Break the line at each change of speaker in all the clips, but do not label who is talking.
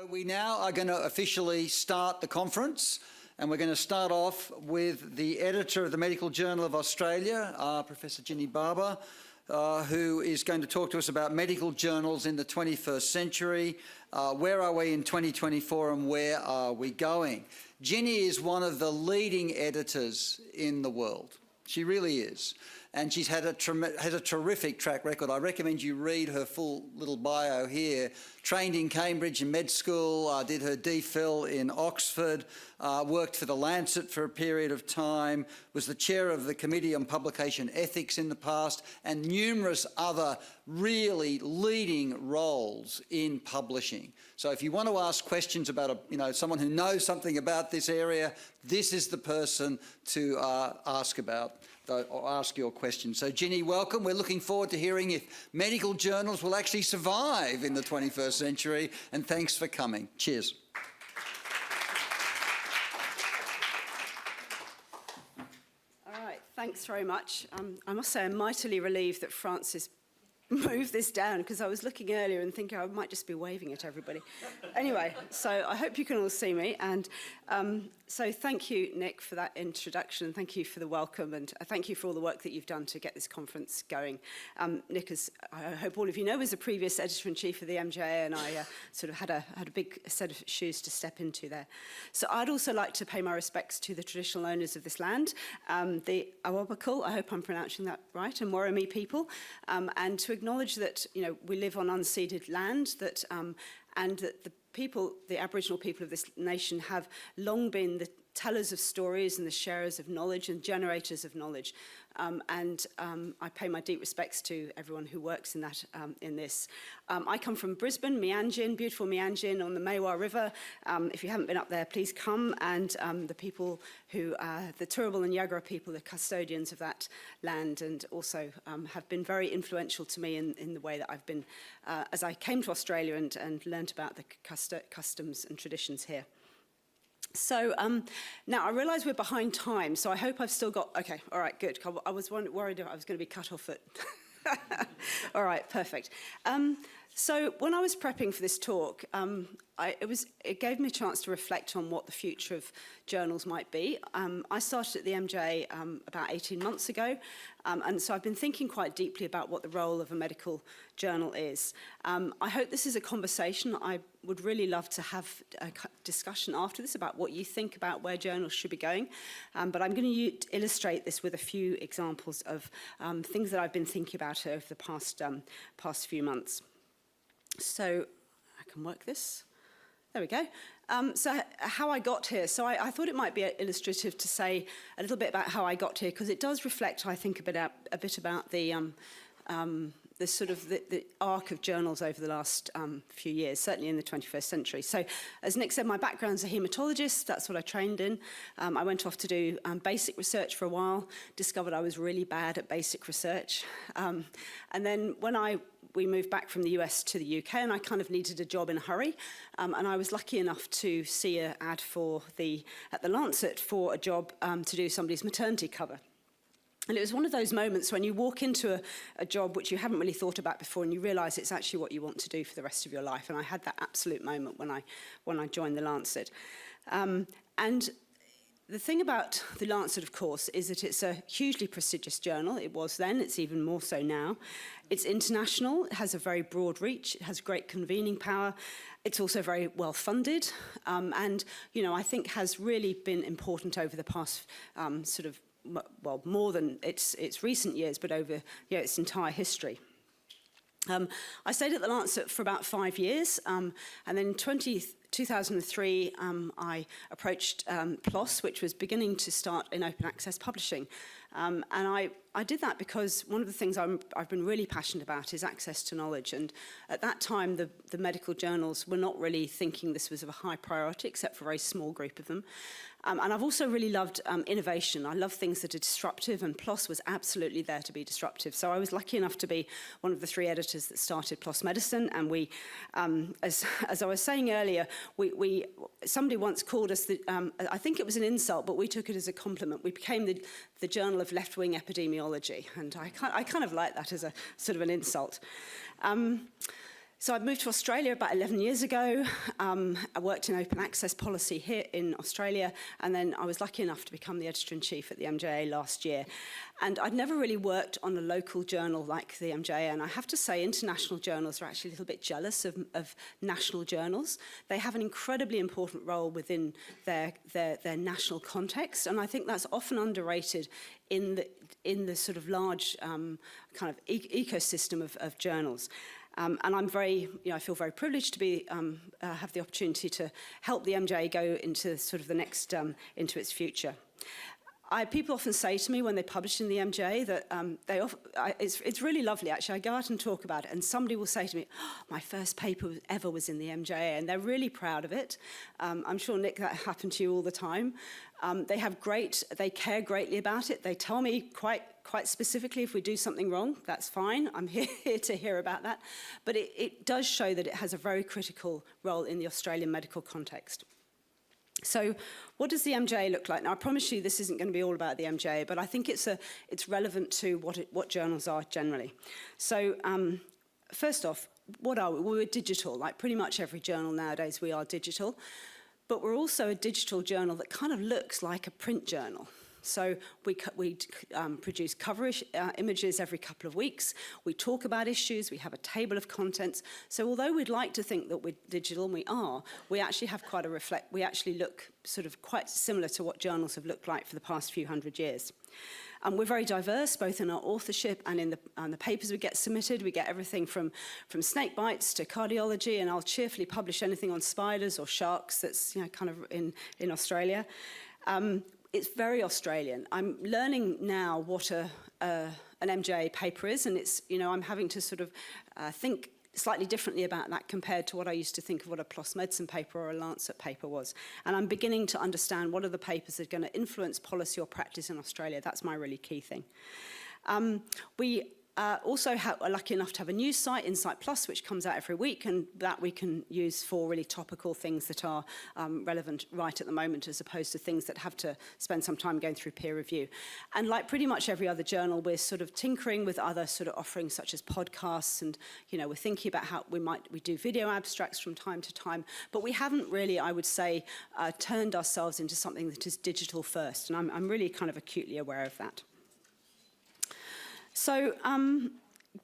We now are going to officially start the conference, and we're going to start off with the editor of the Medical Journal of Australia, Professor Virginia Barbour, who is going to talk to us about medical journals in the 21st century. Where are we in 2024 and where are we going? Ginny is one of the leading editors in the world. She really is. And she's has a terrific track record. I recommend you read her full little bio here. Trained in Cambridge and med school, did her DPhil in Oxford, worked for The Lancet for a period of time, was the chair of the Committee on Publication Ethics in the past, and numerous other really leading roles in publishing. So if you want to ask questions about someone who knows something about this area, this is the person to ask about. Or ask your questions. So Ginny, welcome. We're looking forward to hearing if medical journals will actually survive in the 21st century, and thanks for coming. Cheers.
All right, thanks very much. I must say I'm mightily relieved that Francis moved this down, because I was looking earlier and thinking I might just be waving at everybody. Anyway, so I hope you can all see me. And so thank you, Nick, for that introduction. Thank you for the welcome, and thank you for all the work that you've done to get this conference going. Nick, as I hope all of you know, is a previous editor-in-chief of the MJA, and I sort of had a big set of shoes to step into there. So I'd also like to pay my respects to the traditional owners of this land, the Awabakal, I hope I'm pronouncing that right, and Worimi people, and to acknowledge that we live on unceded land, that and that the Aboriginal people of this nation have long been the tellers of stories and the sharers of knowledge and generators of knowledge. I pay my deep respects to everyone who works in that in this. I come from Brisbane, Meanjin, beautiful Meanjin on the Maiwar River. If you haven't been up there, please come. And the people who, the Turrbal and Yagara people, the custodians of that land, and also have been very influential to me in the way that I've been, as I came to Australia and learnt about the customs and traditions here. So now I realise we're behind time, so I hope I've still got, okay, all right, good. I was worried I was going to be cut off at, all right, perfect. So when I was prepping for this talk, it gave me a chance to reflect on what the future of journals might be. I started at the MJ about 18 months ago, and so I've been thinking quite deeply about what the role of a medical journal is. I hope this is a conversation. I would really love to have a discussion after this about what you think about where journals should be going, but I'm going to illustrate this with a few examples of things that I've been thinking about over the past few months. So I can work this. There we go. So how I got here. So I thought it might be illustrative to say a little bit about how I got here, because it does reflect, I think, a bit about the sort of the arc of journals over the last few years, certainly in the 21st century. So as Nick said, my background's a haematologist. That's what I trained in. I went off to do basic research for a while, discovered I was really bad at basic research. And then when we moved back from the US to the UK, and I kind of needed a job in a hurry. And I was lucky enough to see an ad at the Lancet for a job to do somebody's maternity cover. And it was one of those moments when you walk into a job which you haven't really thought about before, and you realise it's actually what you want to do for the rest of your life. And I had that absolute moment when I joined the Lancet. And the thing about the Lancet, of course, is that it's a hugely prestigious journal. It was then, it's even more so now. It's international, it has a very broad reach, it has great convening power. It's also very well funded, and I think has really been important over the past more than its recent years, but over its entire history. I stayed at the Lancet for about 5 years, and then in 2003, I approached PLOS, which was beginning to start in open access publishing. And I did that because one of the things I've been really passionate about is access to knowledge. And at that time, the medical journals were not really thinking this was of a high priority, except for a very small group of them. And I've also really loved innovation. I love things that are disruptive, and PLOS was absolutely there to be disruptive. So I was lucky enough to be one of the 3 editors that started PLOS Medicine, and we, as I was saying earlier, somebody once called us, I think it was an insult, but we took it as a compliment. We became the Journal of Left-Wing Epidemiology, and I kind of like that as a sort of an insult. So I moved to Australia about 11 years ago. I worked in open access policy here in Australia, and then I was lucky enough to become the editor-in-chief at the MJA last year. And I'd never really worked on a local journal like the MJA, and I have to say international journals are actually a little bit jealous of national journals. They have an incredibly important role within their national context, and I think that's often underrated in the sort of large kind of ecosystem of journals. And I'm I feel very privileged to be have the opportunity to help the MJA go into sort of the next into its future. People often say to me when they publish in the MJA that it's really lovely, actually. I go out and talk about it, and somebody will say to me, oh, my first paper ever was in the MJA, and they're really proud of it. I'm sure, Nick, that happened to you all the time. They care greatly about it. They tell me quite specifically if we do something wrong, that's fine. I'm here to hear about that. But it does show that it has a very critical role in the Australian medical context. So what does the MJA look like? Now, I promise you this isn't going to be all about the MJA, but I think it's relevant to what journals are generally. So first off, what are we? Well, we're digital. Like pretty much every journal nowadays, we are digital. But we're also a digital journal that kind of looks like a print journal. So we produce cover images every couple of weeks. We talk about issues. We have a table of contents. So although we'd like to think that we're digital, and we are, we actually have quite a we actually look sort of quite similar to what journals have looked like for the past few hundred years. We're very diverse, both in our authorship and in the papers we get submitted. We get everything from snake bites to cardiology, and I'll cheerfully publish anything on spiders or sharks that's kind of in Australia. It's very Australian. I'm learning now what an MJA paper is, and I'm having to sort of think slightly differently about that compared to what I used to think of what a PLOS Medicine paper or a Lancet paper was. And I'm beginning to understand what are the papers that are going to influence policy or practice in Australia. That's my really key thing. We also are lucky enough to have a news site, Insight Plus, which comes out every week, and that we can use for really topical things that are relevant right at the moment, as opposed to things that have to spend some time going through peer review. And like pretty much every other journal, we're sort of tinkering with other sort of offerings such as podcasts, and we're thinking about how we do video abstracts from time to time, but we haven't really, I would say, turned ourselves into something that is digital first, and I'm really kind of acutely aware of that. So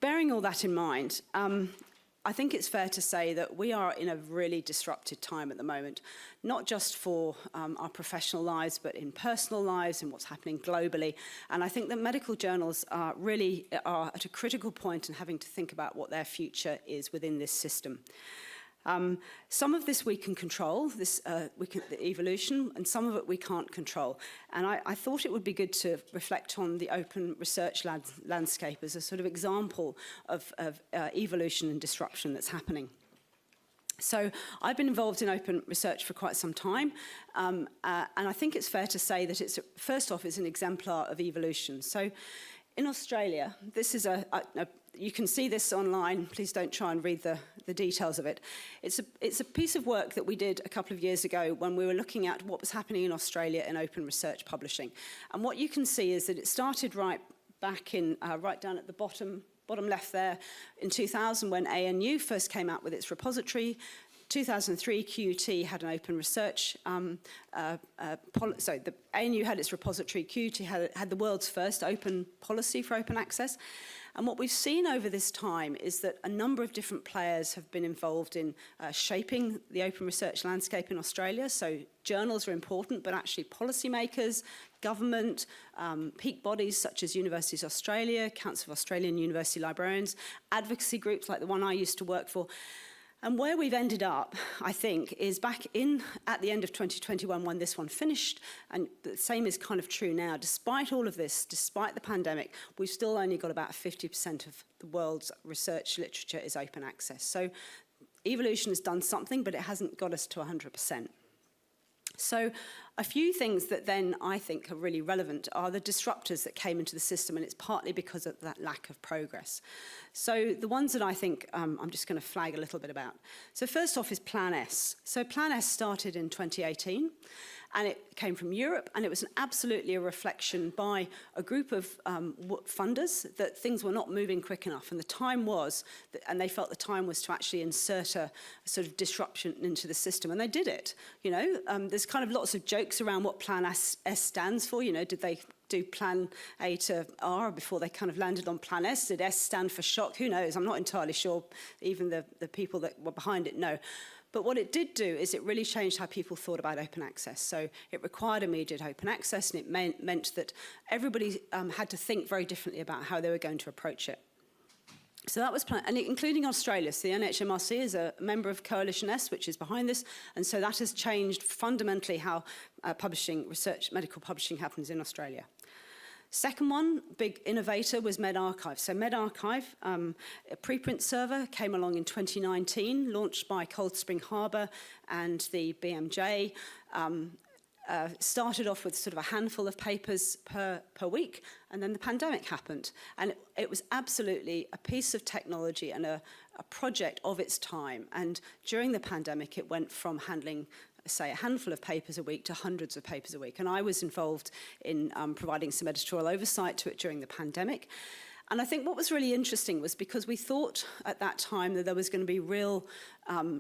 bearing all that in mind, I think it's fair to say that we are in a really disrupted time at the moment, not just for our professional lives, but in personal lives and what's happening globally. And I think that medical journals are at a critical point in having to think about what their future is within this system. Some of this we can control, the evolution, and some of it we can't control. And I thought it would be good to reflect on the open research landscape as a sort of example of evolution and disruption that's happening. So I've been involved in open research for quite some time, and I think it's fair to say that first off, it's an exemplar of evolution. So in Australia, this is you can see this online. Please don't try and read the details of it. It's a piece of work that we did a couple of years ago when we were looking at what was happening in Australia in open research publishing. And what you can see is that it started right back in, right down at the bottom left there in 2000 when ANU first came out with its repository. 2003, QUT had an open research, the ANU had its repository, QUT had the world's first open policy for open access. And what we've seen over this time is that a number of different players have been involved in shaping the open research landscape in Australia. So journals are important, but actually policymakers, government, peak bodies such as Universities Australia, Council of Australian University Librarians, advocacy groups like the one I used to work for. And where we've ended up, I think, is back at the end of 2021 when this one finished, and the same is kind of true now. Despite all of this, despite the pandemic, we've still only got about 50% of the world's research literature is open access. So evolution has done something, but it hasn't got us to 100%. So a few things that then I think are really relevant are the disruptors that came into the system, and it's partly because of that lack of progress. So the ones that I think I'm just going to flag a little bit about. So first off is Plan S. So Plan S started in 2018, And it came from Europe, and it was absolutely a reflection by a group of funders that things were not moving quick enough. And the time was, and they felt the time was to actually insert a sort of disruption into the system. And they did it. You know, there's kind of lots of jokes around what Plan S stands for. You know, did they do Plan A to R before they kind of landed on Plan S? Did S stand for shock? Who knows? I'm not entirely sure. Even the people that were behind it know. But what it did do is it really changed how people thought about open access. So it required immediate open access, and it meant that everybody had to think very differently about how they were going to approach it. So that was planned, and including Australia. So the NHMRC is a member of Coalition S, which is behind this, and so that has changed fundamentally how medical publishing happens in Australia. Second one, big innovator, was medRxiv. So medRxiv, a preprint server, came along in 2019, launched by Cold Spring Harbor and the BMJ. Started off with sort of a handful of papers per week, and then the pandemic happened. And it was absolutely a piece of technology and a project of its time. And during the pandemic, it went from handling, say, a handful of papers a week to hundreds of papers a week. And I was involved in providing some editorial oversight to it during the pandemic. And I think what was really interesting was because we thought at that time that there was going to be real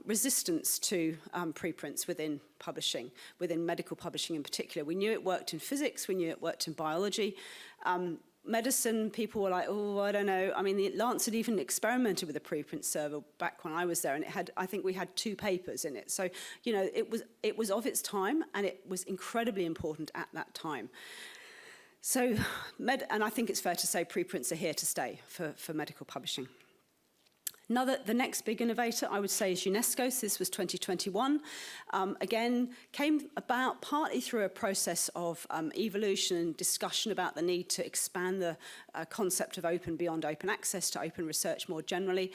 resistance to preprints within publishing, within medical publishing in particular. We knew it worked in physics, we knew it worked in biology. Medicine, people were like, oh, I don't know. I mean, the Lancet even experimented with a preprint server back when I was there, and it had, I think we had 2 papers in it. So, you know, it was of its time, and it was incredibly important at that time. So, and I think it's fair to say preprints are here to stay for medical publishing. The next big innovator, I would say, is UNESCO. So this was 2021. Again, came about partly through a process of evolution and discussion about the need to expand the concept of open beyond open access to open research more generally.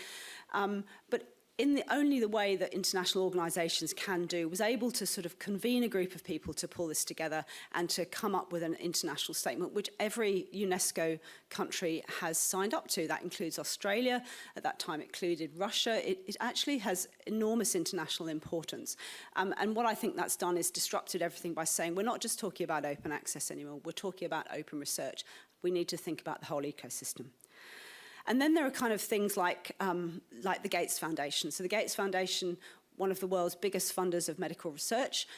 But in only the way that international organisations can do, was able to sort of convene a group of people to pull this together and to come up with an international statement, which every UNESCO country has signed up to. That includes Australia. At that time, it included Russia. It actually has enormous international importance. And what I think that's done is disrupted everything by saying, we're not just talking about open access anymore, we're talking about open research. We need to think about the whole ecosystem. And then there are kind of things like the Gates Foundation. So the Gates Foundation, one of the world's biggest funders of medical research,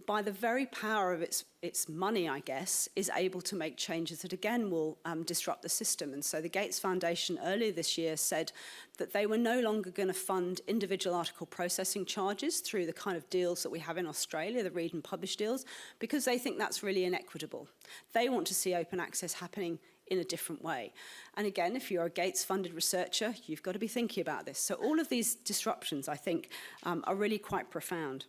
by the very power of its money, I guess, is able to make changes that, again, will disrupt the system. And so the Gates Foundation earlier this year said that they were no longer going to fund individual article processing charges through the kind of deals that we have in Australia, the read and publish deals, because they think that's really inequitable. They want to see open access happening in a different way. And again, if you're a Gates-funded researcher, you've got to be thinking about this. So all of these disruptions, I think, are really quite profound.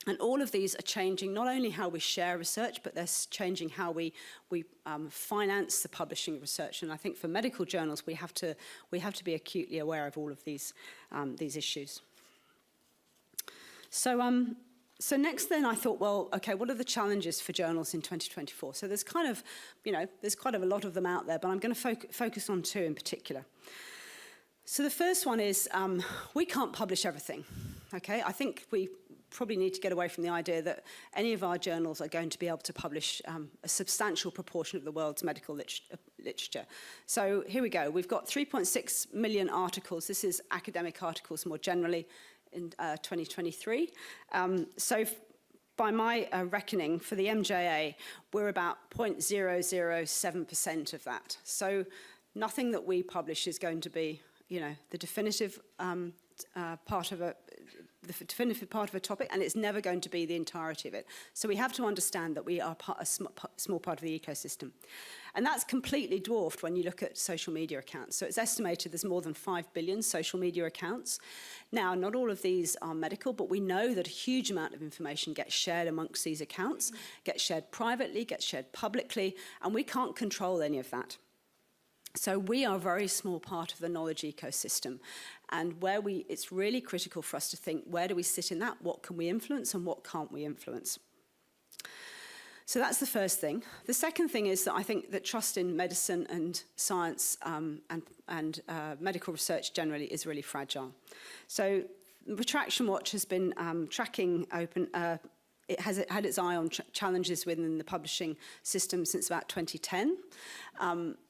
And all of these are changing not only how we share research, but they're changing how we finance the publishing of research. And I think for medical journals, we have to be acutely aware of all of these issues. So next then I thought, well, okay, what are the challenges for journals in 2024? So there's kind of, there's quite a lot of them out there, but I'm going to focus on 2 in particular. So the first one is we can't publish everything, okay? I think we probably need to get away from the idea that any of our journals are going to be able to publish a substantial proportion of the world's medical literature. So here we go. We've got 3.6 million articles. This is academic articles more generally in 2023. So by my reckoning, for the MJA, we're about 0.007% of that. So nothing that we publish is going to be, the definitive part of a topic, and it's never going to be the entirety of it. So we have to understand that we are a small part of the ecosystem. And that's completely dwarfed when you look at social media accounts. So it's estimated there's more than 5 billion social media accounts. Now, not all of these are medical, but we know that a huge amount of information gets shared amongst these accounts, gets shared privately, gets shared publicly, and we can't control any of that. So we are a very small part of the knowledge ecosystem, and it's really critical for us to think, where do we sit in that? What can we influence and what can't we influence? So that's the first thing. The second thing is that I think that trust in medicine and science and medical research generally is really fragile. So Retraction Watch has been tracking it has had its eye on challenges within the publishing system since about 2010.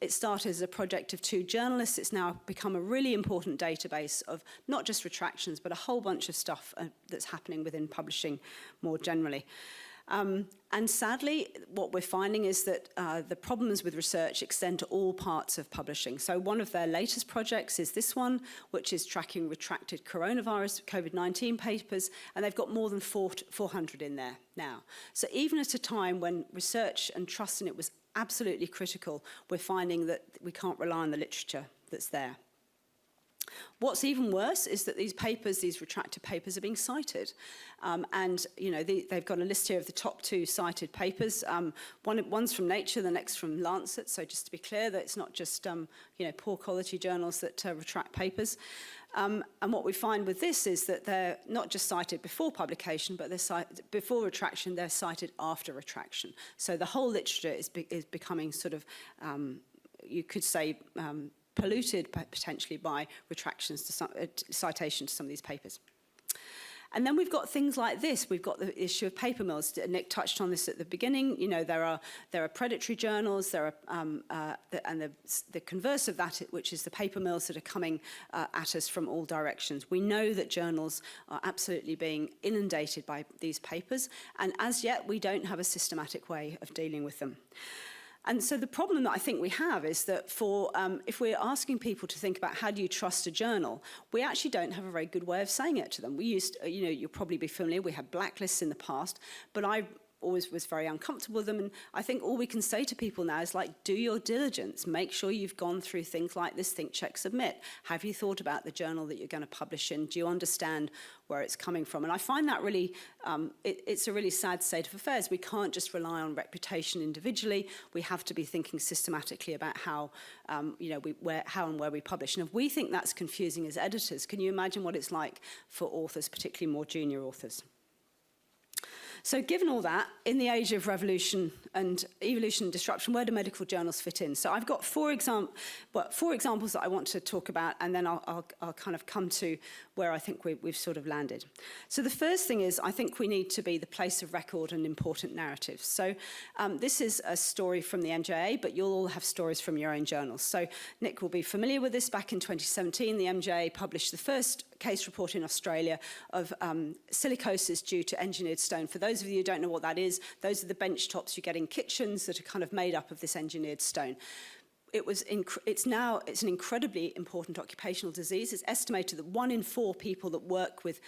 It started as a project of 2 journalists. It's now become a really important database of not just retractions, but a whole bunch of stuff that's happening within publishing more generally. And sadly, what we're finding is that the problems with research extend to all parts of publishing. So one of their latest projects is this one, which is tracking retracted coronavirus, COVID-19 papers, and they've got more than 400 in there now. So even at a time when research and trust in it was absolutely critical, we're finding that we can't rely on the literature that's there. What's even worse is that these papers, these retracted papers, are being cited. And, you know, they've got a list here of the top 2 cited papers. One's from Nature, the next from Lancet. So just to be clear that it's not just, you know, poor quality journals that retract papers. And what we find with this is that they're not just cited before publication, but they're cited before retraction, they're cited after retraction. So the whole literature is becoming sort of, you could say, polluted potentially by retractions to citation to some of these papers. And then we've got things like this. We've got the issue of paper mills. Nick touched on this at the beginning. You know, there are predatory journals. There are and the converse of that, which is the paper mills that are coming at us from all directions. We know that journals are absolutely being inundated by these papers, and as yet we don't have a systematic way of dealing with them. And so the problem that I think we have is that if we're asking people to think about how do you trust a journal, we actually don't have a very good way of saying it to them. We used, you know, you'll probably be familiar, we had blacklists in the past, but I always was very uncomfortable with them. And I think all we can say to people now is, like, do your diligence. Make sure you've gone through things like this think, check, submit. Have you thought about the journal that you're going to publish in? Do you understand where it's coming from? And I find that really, it's a really sad state of affairs. We can't just rely on reputation individually. We have to be thinking systematically about how, you know, how and where we publish. And if we think that's confusing as editors, can you imagine what it's like for authors, particularly more junior authors? So given all that, in the age of revolution and evolution and disruption, where do medical journals fit in? So I've got four examples that I want to talk about, and then I'll kind of come to where I think we've sort of landed. So the first thing is, I think we need to be the place of record and important narratives. So this is a story from the MJA, but you'll all have stories from your own journals. So Nick will be familiar with this. Back in 2017, the MJA published the first case report in Australia of silicosis due to engineered stone. For those of you who don't know what that is, those are the bench tops you get in kitchens that are kind of made up of this engineered stone. It's an incredibly important occupational disease. It's estimated that 1 in 4 people that work with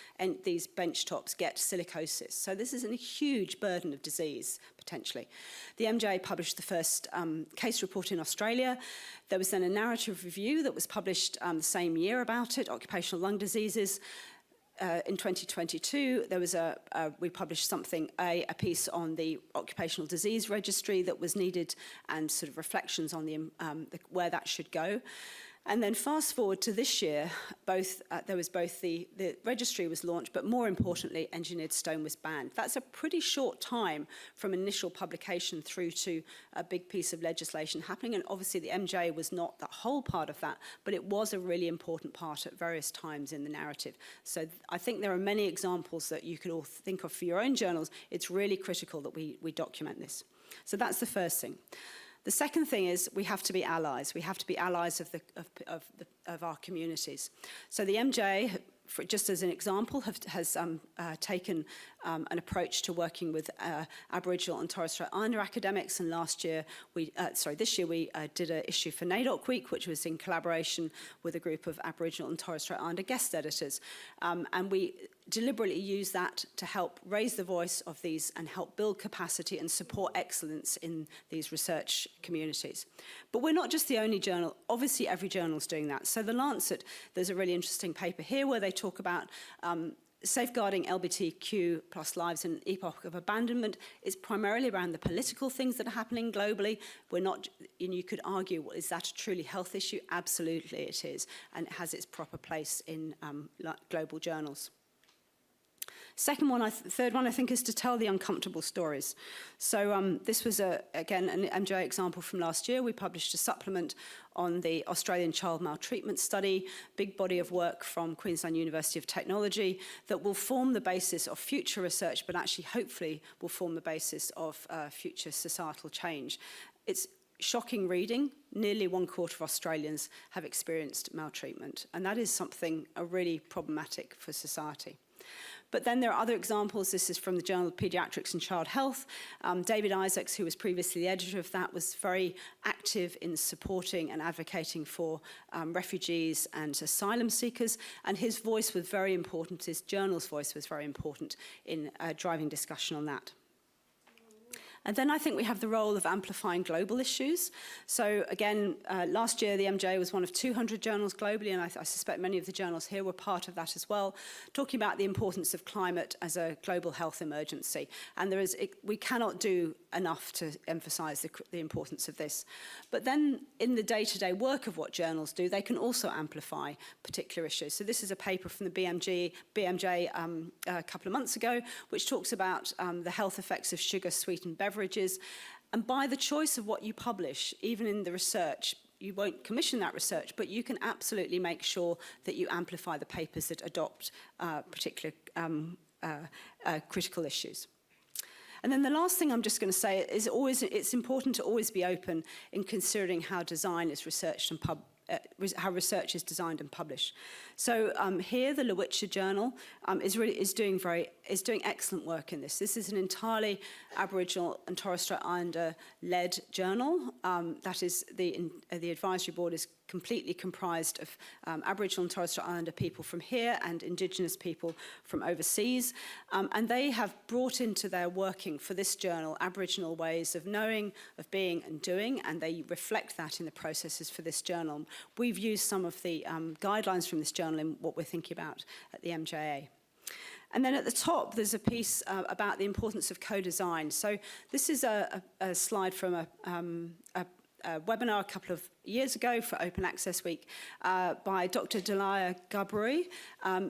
these bench tops get silicosis. So this is a huge burden of disease, potentially. The MJA published the first case report in Australia. There was then a narrative review that was published the same year about it, occupational lung diseases. In 2022, there was we published a piece on the occupational disease registry that was needed, and sort of reflections on where that should go. And then fast forward to this year, there was both the registry was launched, but more importantly, engineered stone was banned. That's a pretty short time from initial publication through to a big piece of legislation happening. And obviously the MJ was not the whole part of that, but it was a really important part at various times in the narrative. So I think there are many examples that you could all think of for your own journals. It's really critical that we document this. So that's the first thing. The second thing is we have to be allies. We have to be allies of our communities. So the MJ, just as an example, has taken an approach to working with Aboriginal and Torres Strait Islander academics. And this year we did an issue for NAIDOC Week, which was in collaboration with a group of Aboriginal and Torres Strait Islander guest editors. And we deliberately use that to help raise the voice of these and help build capacity and support excellence in these research communities. But we're not just the only journal. Obviously, every journal's doing that. So the Lancet, there's a really interesting paper here where they talk about safeguarding LGBTQ plus lives in an epoch of abandonment. Is primarily around the political things that are happening globally. We're not, and you could argue, well, is that a truly health issue? Absolutely it is, and it has its proper place in global journals. Third one, I think, is to tell the uncomfortable stories. So this was, again, an MJA example from last year. We published a supplement on the Australian child maltreatment study, big body of work from Queensland University of Technology that will form the basis of future research, but actually, hopefully, will form the basis of future societal change. It's shocking reading. Nearly 1/4 of Australians have experienced maltreatment, and that is something really problematic for society. But then there are other examples. This is from the Journal of Pediatrics and Child Health. David Isaacs, who was previously the editor of that, was very active in supporting and advocating for refugees and asylum seekers, and his voice was very important, his journal's voice was very important in driving discussion on that. And then I think we have the role of amplifying global issues. So again, last year the MJA was one of 200 journals globally, and I suspect many of the journals here were part of that as well, talking about the importance of climate as a global health emergency. And we cannot do enough to emphasise the importance of this. But then in the day-to-day work of what journals do, they can also amplify particular issues. So this is a paper from the BMJ a couple of months ago, which talks about the health effects of sugar-sweetened beverages. And by the choice of what you publish, even in the research, you won't commission that research, but you can absolutely make sure that you amplify the papers that adopt particular critical issues. And then the last thing I'm just going to say is it's important to always be open in considering how design is researched and how research is designed and published. So here, the Lowitja Journal is doing excellent work in this. This is an entirely Aboriginal and Torres Strait Islander led journal. That is the advisory board is completely comprised of Aboriginal and Torres Strait Islander people from here and Indigenous people from overseas. And they have brought into their working for this journal Aboriginal ways of knowing, of being and doing, and they reflect that in the processes for this journal. We've used some of the guidelines from this journal in what we're thinking about at the MJA. And then at the top, there's a piece about the importance of co-design. So this is a slide from a webinar a couple of years ago for Open Access Week by Dr. Delia Gaburi.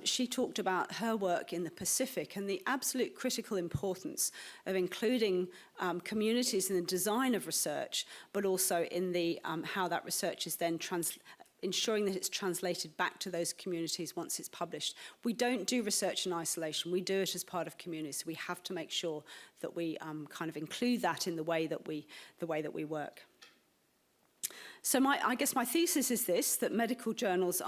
She talked about her work in the Pacific and the absolute critical importance of including communities in the design of research, but also in the how that research is then ensuring that it's translated back to those communities once it's published. We don't do research in isolation. We do it as part of communities. So we have to make sure that we kind of include that in the way that we work. So I guess my thesis is this, that medical journals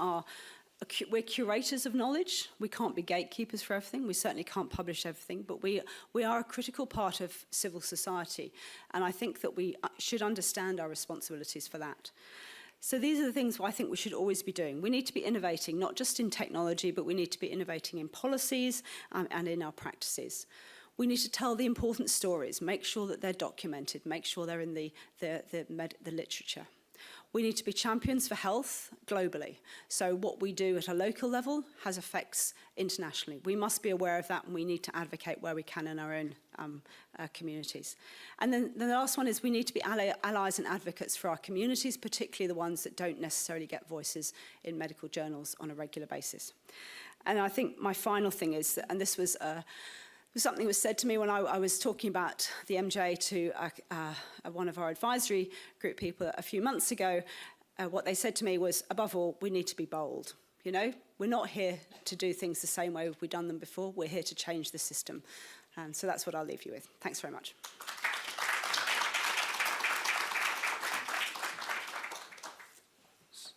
we're curators of knowledge. We can't be gatekeepers for everything. We certainly can't publish everything, but we are a critical part of civil society. And I think that we should understand our responsibilities for that. So these are the things I think we should always be doing. We need to be innovating, not just in technology, but we need to be innovating in policies and in our practices. We need to tell the important stories, make sure that they're documented, make sure they're in the literature. We need to be champions for health globally. So what we do at a local level has effects internationally. We must be aware of that, and we need to advocate where we can in our own communities. And then the last one is we need to be allies and advocates for our communities, particularly the ones that don't necessarily get voices in medical journals on a regular basis. And I think my final thing is, and this was something was said to me when I was talking about the MJ to one of our advisory group people a few months ago. What they said to me was, above all, we need to be bold. You know, we're not here to do things the same way we've done them before. We're here to change the system. And so that's what I'll leave you with. Thanks very much.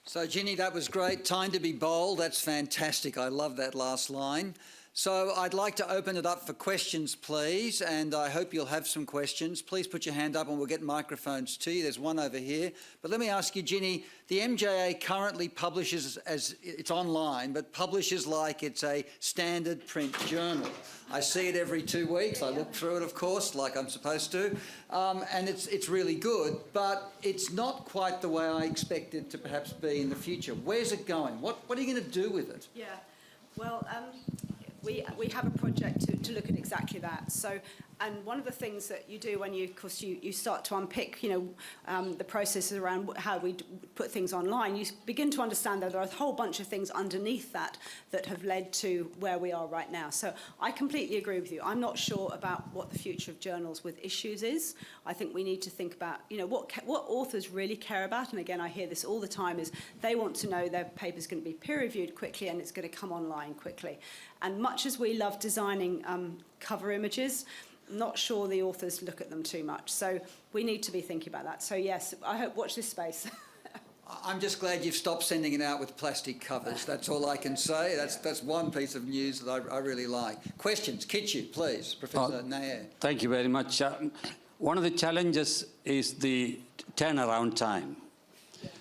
So, Ginny, that was great. Time to be bold. That's fantastic. I love that last line. So I'd like to open it up for questions, please, and I hope you'll have some questions. Please put your hand up and we'll get microphones to you. There's one over here. But let me ask you, Ginny, the MJA currently publishes, as it's online, but publishes like it's a standard print journal. I see it every 2 weeks. I look through it, of course, like I'm supposed to, and it's really good, but it's not quite the way I expect it to perhaps be in the future. Where's it going? What are you going to do with it?
Yeah, well, we have a project to look at exactly that. So And one of the things that you do when you, of course, you start to unpick, the processes around how we put things online, you begin to understand that there are a whole bunch of things underneath that have led to where we are right now. So I completely agree with you. I'm not sure about what the future of journals with issues is. I think we need to think about, what authors really care about. And again, I hear this all the time, is they want to know their paper's going to be peer-reviewed quickly and it's going to come online quickly. And much as we love designing cover images, not sure the authors look at them too much. So we need to be thinking about that. So yes, I hope, watch this space.
I'm just glad you've stopped sending it out with plastic covers. That's all I can say. That's one piece of news that I really like. Questions? Kitchu, please. Professor Nair.
Thank you very much. One of the challenges is the turnaround time.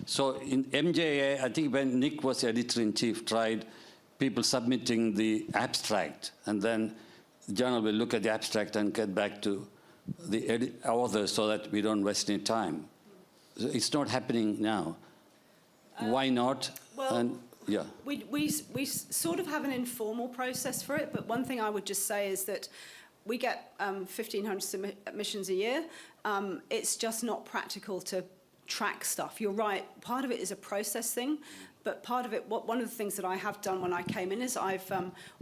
So in MJA, I think when Nick was editor-in-chief, tried people submitting the abstract, and then the journal will look at the abstract and get back to the author so that we don't waste any time. So it's not happening now. Why not?
Well, we sort of have an informal process for it, but one thing I would just say is that we get 1,500 submissions a year. It's just not practical to track stuff. You're right, part of it is a process thing, but part of it, one of the things that I have done when I came in is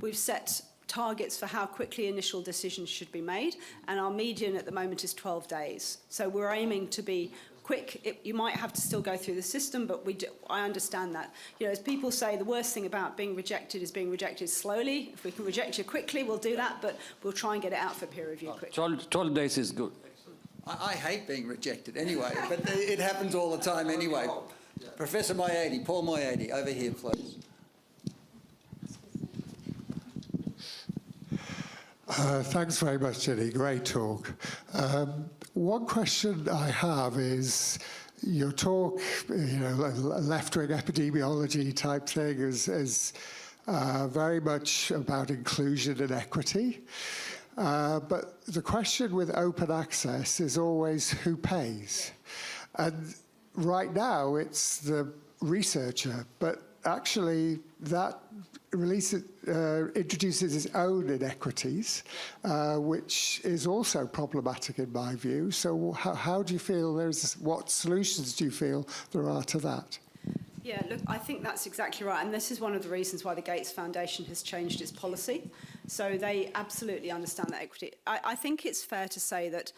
we've set targets for how quickly initial decisions should be made, and our median at the moment is 12 days. So we're aiming to be quick. You might have to still go through the system, but I understand that. As people say, the worst thing about being rejected is being rejected slowly. If we can reject you quickly, we'll do that, but we'll try and get it out for peer review quickly.
12 days is good.
I hate being rejected anyway, but it happens all the time anyway. Professor Moiedi, Paul Moiedi, over here, please.
Thanks very much, Jenny. Great talk. One question I have is, your talk, left-wing epidemiology type thing is very much about inclusion and equity. But the question with open access is always who pays. And right now it's the researcher, but actually that introduces its own inequities, which is also problematic in my view. So how do you feel what solutions do you feel there are to that?
Yeah, look, I think that's exactly right. And this is one of the reasons why the Gates Foundation has changed its policy. So they absolutely understand that equity. I think it's fair to say that,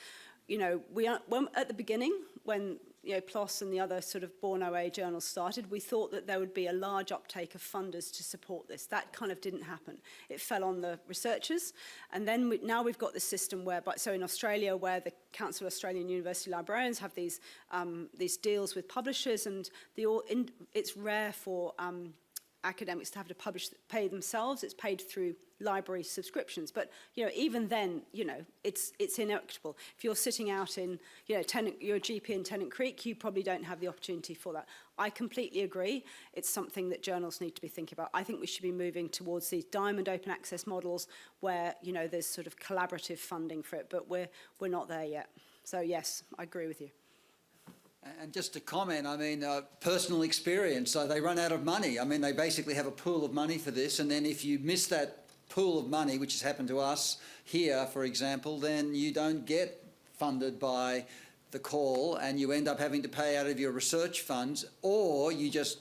at the beginning, when PLOS and the other sort of Born OA journals started, we thought that there would be a large uptake of funders to support this. That kind of didn't happen. It fell on the researchers. And then now we've got the system so in Australia, where the Council of Australian University Librarians have these deals with publishers, and it's rare for academics to have to pay themselves. It's paid through library subscriptions, but even then, it's inequitable. If you're sitting out in you're a GP in Tennant Creek, you probably don't have the opportunity for that. I completely agree. It's something that journals need to be thinking about. I think we should be moving towards these diamond open access models where there's sort of collaborative funding for it, but we're not there yet. So yes, I agree with you.
And just to comment, personal experience, so they run out of money. They basically have a pool of money for this, and then if you miss that pool of money, which has happened to us here, for example, then you don't get funded by the call and you end up having to pay out of your research funds, or you just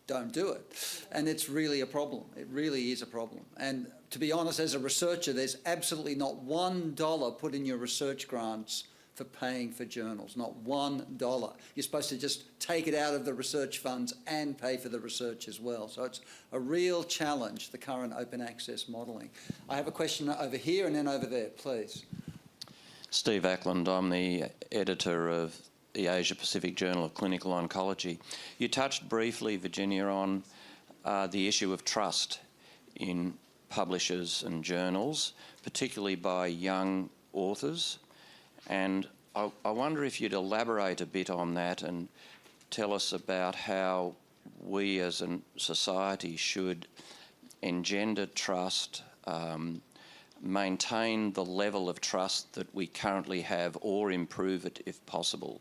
don't do it. And it's really a problem. It really is a problem. And to be honest, as a researcher, there's absolutely not $1 put in your research grants for paying for journals, not $1. You're supposed to just take it out of the research funds and pay for the research as well. So it's a real challenge, the current open access modelling. I have a question over here and then over there, please.
Steve Ackland, I'm the editor of the Asia Pacific Journal of Clinical Oncology. You touched briefly, Virginia, on the issue of trust in publishers and journals, particularly by young authors. And I wonder if you'd elaborate a bit on that and tell us about how we as a society should engender trust, maintain the level of trust that we currently have, or improve it if possible.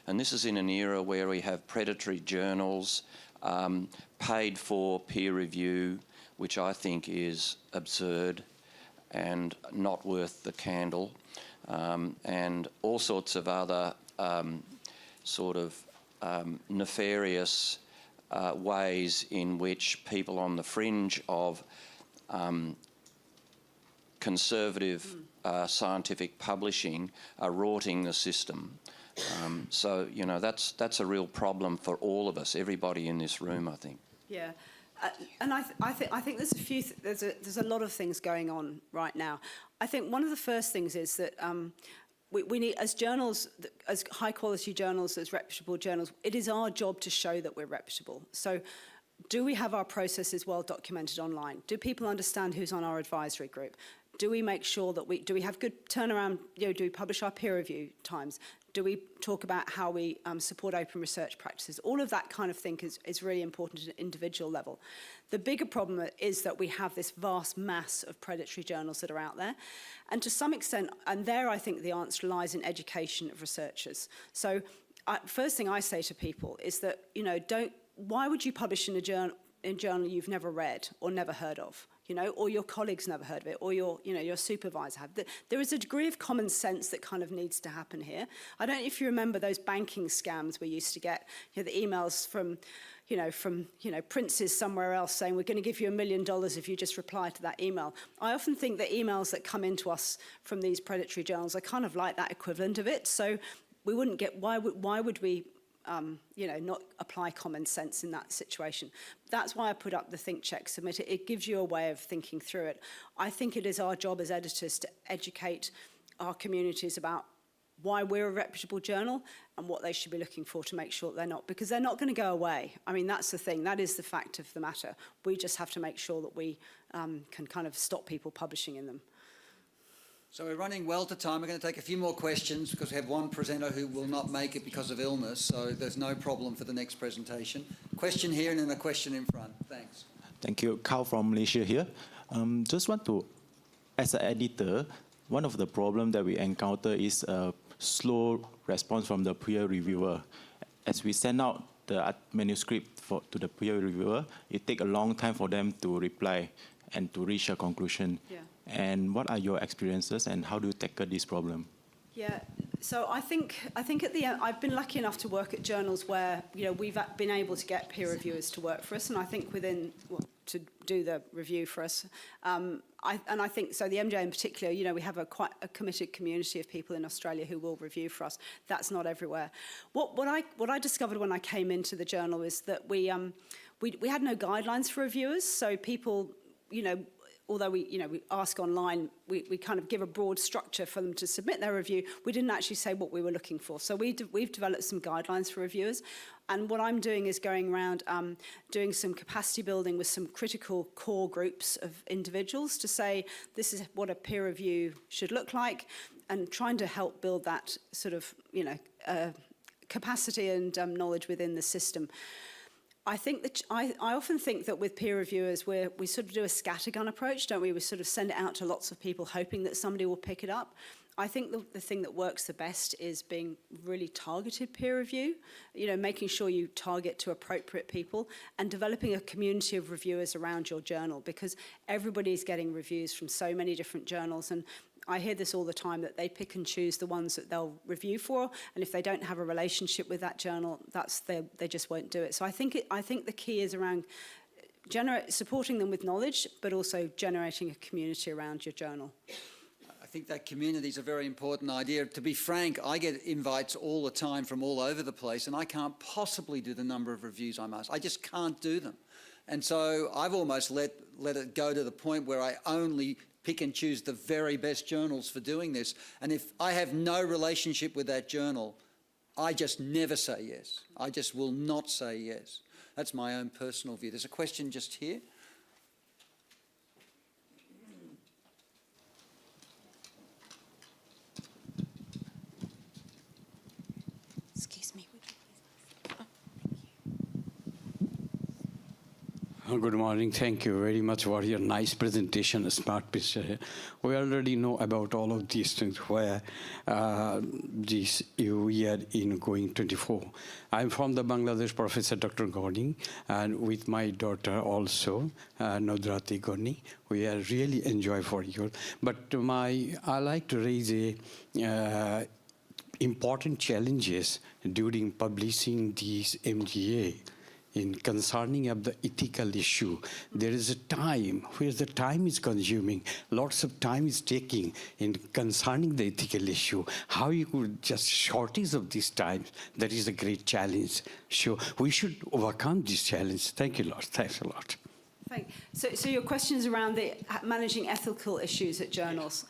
And this is in an era where we have predatory journals, paid for peer review, which I think is absurd. and not worth the candle, and all sorts of other nefarious ways in which people on the fringe of conservative scientific publishing are rorting the system. So, you know, that's a real problem for all of us, everybody in this room, I think.
Yeah. And I think there's a lot of things going on right now. I think one of the first things is that we need, as journals, as high quality journals, as reputable journals, it is our job to show that we're reputable. So do we have our processes well documented online? Do people understand who's on our advisory group? Do we make sure that do we have good turnaround, do we publish our peer review times? Do we talk about how we support open research practices? All of that kind of thing is really important at an individual level. The bigger problem is that we have this vast mass of predatory journals that are out there. And to some extent, and there I think the answer lies in education of researchers. So first thing I say to people is that, why would you publish in a journal you've never read or never heard of? Or your colleagues never heard of it, or your supervisor have. There is a degree of common sense that kind of needs to happen here. I don't know if you remember those banking scams we used to get, the emails from princes somewhere else saying, we're going to give you $1 million if you just reply to that email. I often think the emails that come into us from these predatory journals are kind of like that equivalent of it. So we wouldn't get, why would we not apply common sense in that situation? That's why I put up the Think, Check, Submit. It gives you a way of thinking through it. I think it is our job as editors to educate our communities about why we're a reputable journal and what they should be looking for to make sure that they're not, because they're not going to go away. I mean, that's the thing. That is the fact of the matter. We just have to make sure that we can kind of stop people publishing in them.
So we're running well to time. We're going to take a few more questions because we have one presenter who will not make it because of illness, so there's no problem for the next presentation. Question here and then a question in front. Thanks.
Thank you. Carl from Malaysia here. Just want to, as an editor, one of the problems that we encounter is a slow response from the peer reviewer. As we send out the manuscript to the peer reviewer, it takes a long time for them to reply and to reach a conclusion.
Yeah.
And what are your experiences and how do you tackle this problem?
Yeah, so I think at the end, I've been lucky enough to work at journals where we've been able to get peer reviewers to work for us, and I think to do the review for us. I think so. The MJ in particular, we have quite a committed community of people in Australia who will review for us. That's not everywhere. What I discovered when I came into the journal is that we had no guidelines for reviewers, so people, although we ask online, we kind of give a broad structure for them to submit their review, we didn't actually say what we were looking for. So we've developed some guidelines for reviewers. And what I'm doing is going around doing some capacity building with some critical core groups of individuals to say, this is what a peer review should look like, and trying to help build that sort of, capacity and knowledge within the system. I think that I often think that with peer reviewers, we sort of do a scattergun approach, don't we? We sort of send it out to lots of people, hoping that somebody will pick it up. I think the thing that works the best is being really targeted peer review, making sure you target to appropriate people and developing a community of reviewers around your journal, because everybody's getting reviews from so many different journals. And I hear this all the time, that they pick and choose the ones that they'll review for, and if they don't have a relationship with that journal, they just won't do it. So I think the key is around supporting them with knowledge, but also generating a community around your journal.
I think that community is a very important idea. To be frank, I get invites all the time from all over the place, and I can't possibly do the number of reviews I'm asked. I just can't do them. And so I've almost let it go to the point where I only pick and choose the very best journals for doing this. And if I have no relationship with that journal, I just never say yes. I just will not say yes. That's my own personal view. There's a question just here.
Excuse me, would you please? Good morning. Thank you very much for your nice presentation, a smart picture. We already know about all of these things where this year in going 24. I'm from the Bangladesh, Professor Dr. Goni, and with my daughter also, Nodrati Goni. We are really enjoy for you. But I like to raise a important challenges during publishing these MGA. In concerning of the ethical issue, there is a time where the time is consuming, lots of time is taking in concerning the ethical issue. How you could just shortage of this time, that is a great challenge. So we should overcome this challenge. Thank you, Lord. Thanks a lot.
So your question is around the managing ethical issues at journals.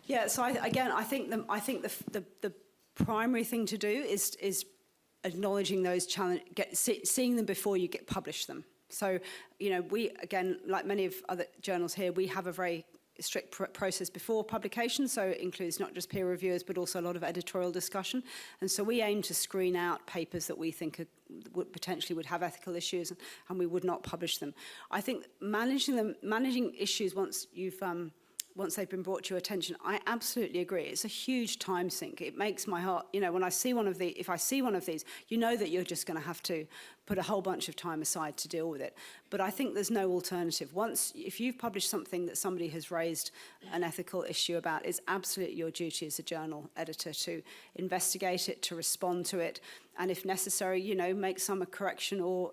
Yeah. So I think the primary thing to do is acknowledging those challenges, seeing them before you publish them. So, we, again, like many of other journals here, we have a very strict process before publication, so it includes not just peer reviewers, but also a lot of editorial discussion. And so we aim to screen out papers that we think potentially would have ethical issues, and we would not publish them. I think managing issues once they've been brought to your attention, I absolutely agree. It's a huge time sink. It makes my heart, when I see if I see one of these, you know that you're just going to have to put a whole bunch of time aside to deal with it. But I think there's no alternative. If you've published something that somebody has raised an ethical issue about, it's absolutely your duty as a journal editor to investigate it, to respond to it, and if necessary, make some correction or,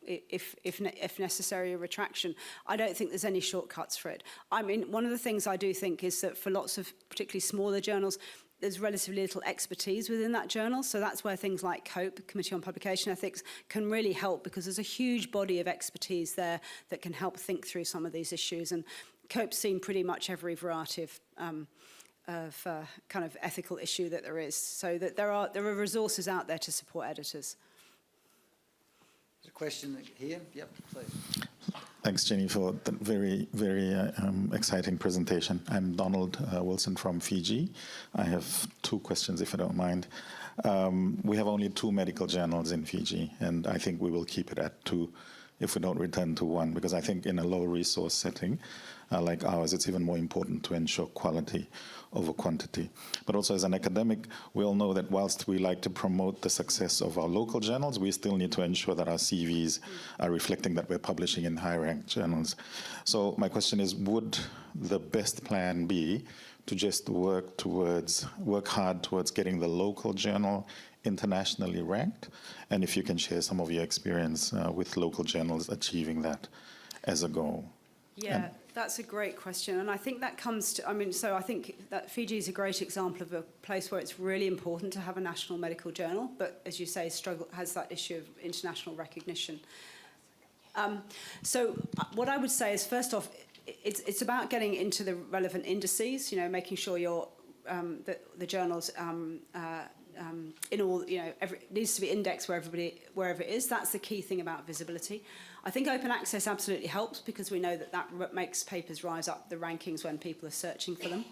if necessary, a retraction. I don't think there's any shortcuts for it. I mean, one of the things I do think is that for lots of particularly smaller journals, there's relatively little expertise within that journal. So that's where things like COPE, Committee on Publication Ethics, can really help, because there's a huge body of expertise there that can help think through some of these issues. And COPE's seen pretty much every variety of kind of ethical issue that there is. So that there are resources out there to support editors.
There's a question here. Yep, please.
Thanks, Jenny, for the very, very exciting presentation. I'm Donald Wilson from Fiji. I have two questions, if you don't mind. We have only 2 medical journals in Fiji, and I think we will keep it at 2 if we don't return to 1, because I think in a low-resource setting like ours, it's even more important to ensure quality over quantity. But also as an academic, we all know that whilst we like to promote the success of our local journals, we still need to ensure that our CVs are reflecting that we're publishing in high-ranked journals. So my question is, would the best plan be to just work hard towards getting the local journal internationally ranked? And if you can share some of your experience with local journals achieving that as a goal.
Yeah, that's a great question. And I think that comes to, so I think that Fiji is a great example of a place where it's really important to have a national medical journal, but as you say, has that issue of international recognition. So what I would say is, first off, it's about getting into the relevant indices, making sure the journals in all, it needs to be indexed wherever it is. That's the key thing about visibility. I think open access absolutely helps, because we know that makes papers rise up the rankings when people are searching for them.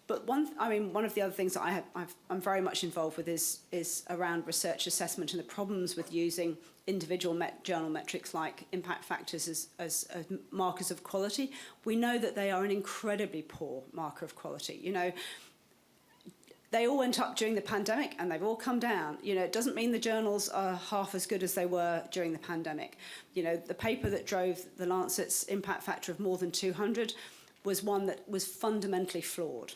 But one of the other things that I'm very much involved with is around research assessment and the problems with using individual journal metrics like impact factors as markers of quality. We know that they are an incredibly poor marker of quality. They all went up during the pandemic and they've all come down. It doesn't mean the journals are half as good as they were during the pandemic. The paper that drove the Lancet's impact factor of more than 200 was one that was fundamentally flawed.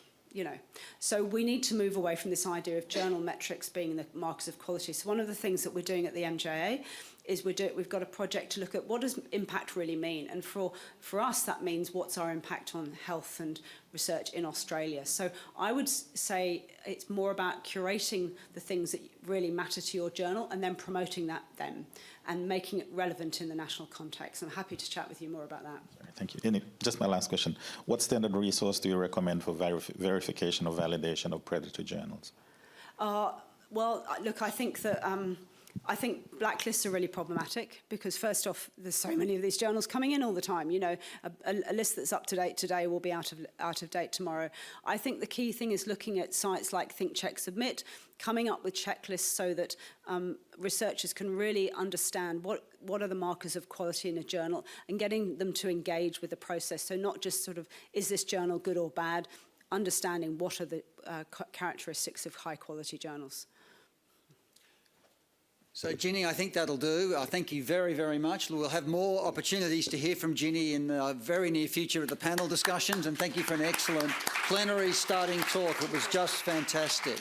So we need to move away from this idea of journal metrics being the markers of quality. So one of the things that we're doing at the MJA is we've got a project to look at what does impact really mean, and for us that means what's our impact on health and research in Australia. So I would say it's more about curating the things that really matter to your journal and then promoting them and making it relevant in the national context. I'm happy to chat with you more about that.
Thank you. Just my last question. What standard resource do you recommend for verification or validation of predatory journals?
Well, look, I think that I think blacklists are really problematic because, first off, there's so many of these journals coming in all the time. You know, a list that's up to date today will be out of date tomorrow. I think the key thing is looking at sites like Think, Check, Submit, coming up with checklists so that researchers can really understand what are the markers of quality in a journal and getting them to engage with the process. So not just sort of, is this journal good or bad? Understanding what are the characteristics of high-quality journals.
So, Ginny, I think that'll do. Thank you very, very much. We'll have more opportunities to hear from Ginny in the very near future at the panel discussions, and thank you for an excellent plenary starting talk. It was just fantastic.